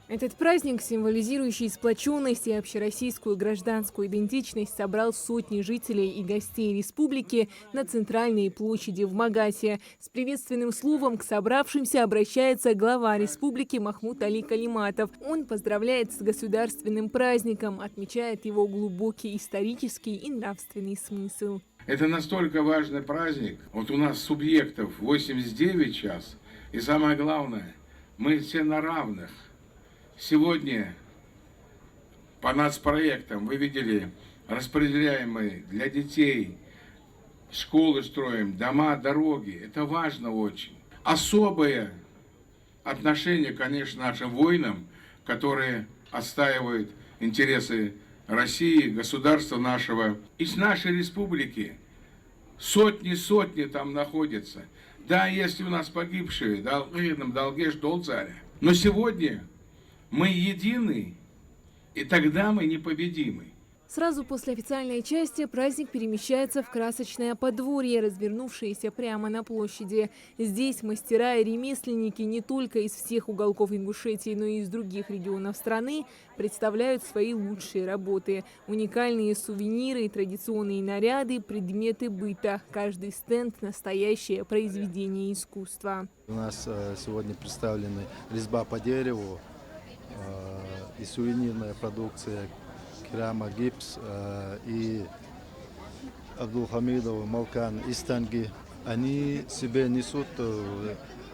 Этот праздник, символизирующий сплоченность и общероссийскую гражданскую идентичность, собрал сотни жителей и гостей республики на центральной площади в Магасе. С приветственным словом к собравшимся обращается глава республики Махмуд Али Калиматов. Он поздравляет с государственным праздником, отмечает его глубокий исторический и нравственный смысл. Это настолько важный праздник. Вот у нас субъектов 89 сейчас. И самое главное, мы все на равных. Сегодня по нацпроектам, вы видели, распределяемые для детей, школы строим, дома, дороги. Это важно очень. Особое отношение, конечно, нашим воинам, которые отстаивают интересы России, государства нашего. Из нашей республики сотни там находятся. Да, есть у нас погибшие, долгеш долцаря. Но сегодня мы едины, и тогда мы непобедимы. Сразу после официальной части праздник перемещается в красочное подворье, развернувшееся прямо на площади. Здесь мастера и ремесленники не только из всех уголков Ингушетии, но и из других регионов страны представляют свои лучшие работы. Уникальные сувениры, традиционные наряды, предметы быта. Каждый стенд – настоящее произведение искусства. У нас сегодня представлены резьба по дереву и сувенирная продукция, керама, гипс и Абдулхамидов, Малкан, Истанги. Они себе несут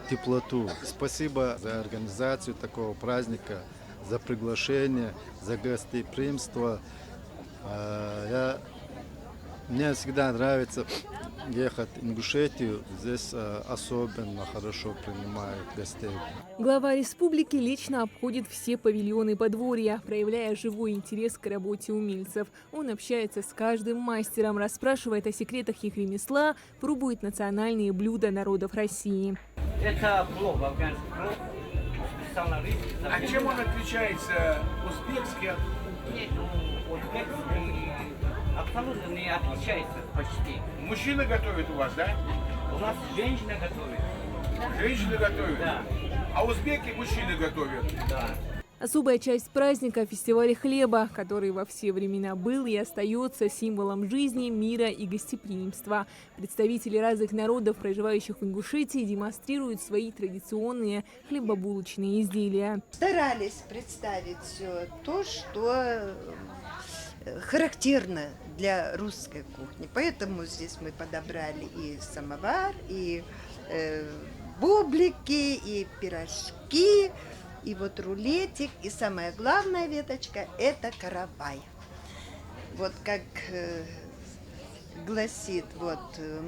теплоту. Спасибо за организацию такого праздника, за приглашение, за гостеприимство. Мне всегда нравится ехать в Ингушетию. Здесь особенно хорошо принимают гостей. Глава республики лично обходит все павильоны подворья, проявляя живой интерес к работе умельцев. Он общается с каждым мастером, расспрашивает о секретах их ремесла, пробует национальные блюда народов России. Это плов, афганский плов. А чем он отличается узбекский? Нет, узбекский абсолютно не отличается почти. Мужчина готовит у вас, да? У нас женщина готовит. Женщины готовят? Да. А узбеки мужчины готовят? Да. Особая часть праздника – фестиваль хлеба, который во все времена был и остается символом жизни, мира и гостеприимства. Представители разных народов, проживающих в Ингушетии, демонстрируют свои традиционные хлебобулочные изделия. Старались представить все то, что характерно для русской кухни. Поэтому здесь мы подобрали и самовар, и бублики, и пирожки, и вот рулетик, и самая главная веточка – это каравай. Вот как гласит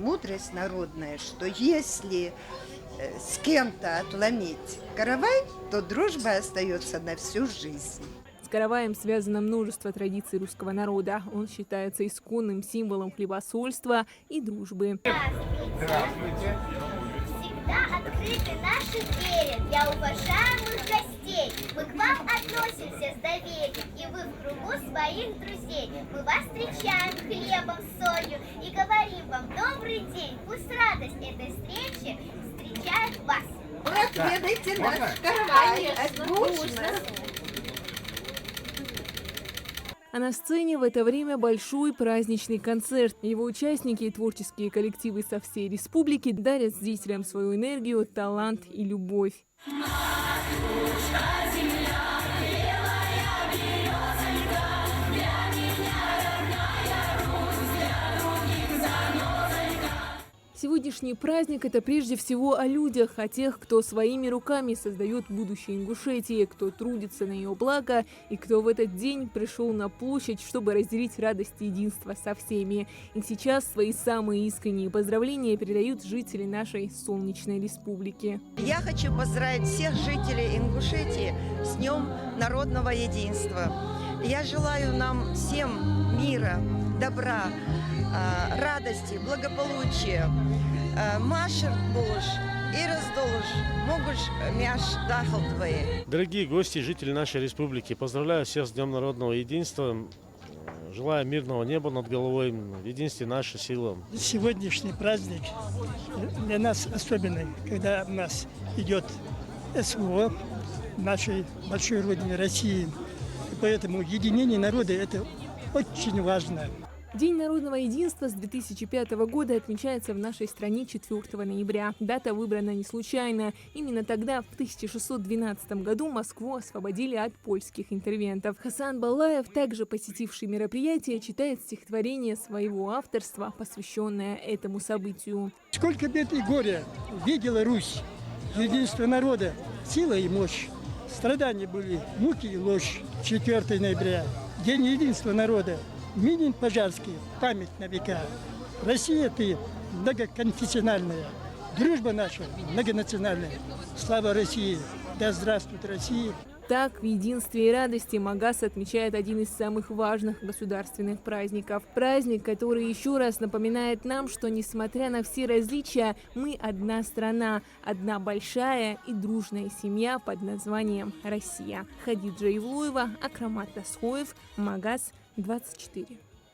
мудрость народная, что если с кем-то отломить каравай, то дружба остается на всю жизнь. С караваем связано множество традиций русского народа. Он считается исконным символом хлебосольства и дружбы. Здравствуйте. Всегда открыты наши двери для уважаемых гостей. Мы к вам относимся с доверием, и вы в кругу своих друзей. Мы вас встречаем хлебом, солью и говорим вам добрый день. Пусть радость этой встречи встречает вас. Отведайте наш каравай, вкусно! А на сцене в это время большой праздничный концерт. Его участники и творческие коллективы со всей республики дарят зрителям свою энергию, талант и любовь. Сегодняшний праздник – это прежде всего о людях, о тех, кто своими руками создает будущее Ингушетии, кто трудится на ее благо и кто в этот день пришел на площадь, чтобы разделить радость и единство со всеми. И сейчас свои самые искренние поздравления передают жители нашей солнечной республики. Я хочу поздравить всех жителей Ингушетии с Днем народного единства. Я желаю нам всем мира, добра, радости, благополучия. Машер булыш и раздолыш, могуш мяш дахал твои. Дорогие гости, жители нашей республики, поздравляю всех с Днем народного единства. Желаю мирного неба над головой, в единстве наша сила. Сегодняшний праздник для нас особенный, когда у нас идет СВО, нашей большой родине России. И поэтому единение народа – это очень важно. День народного единства с 2005 года отмечается в нашей стране 4 ноября. Дата выбрана не случайно. Именно тогда, в 1612 году, Москву освободили от польских интервентов. Хасан Балаев, также посетивший мероприятие, читает стихотворение своего авторства, посвященное этому событию. Сколько бед и горя видела Русь, единство народа, сила и мощь. Страдания были, муки и ложь. 4 ноября, день единства народа. Минин Пожарский, память на века. Россия ты многоконфессиональная, дружба наша многонациональная. Слава России! Да здравствует Россия! Так, в единстве и радости Магас отмечает один из самых важных государственных праздников. Праздник, который еще раз напоминает нам, что, несмотря на все различия, мы одна страна, одна большая и дружная семья под названием Россия. Хадиджа Ивлоева, Акрамат Тасхоев, Магас 24.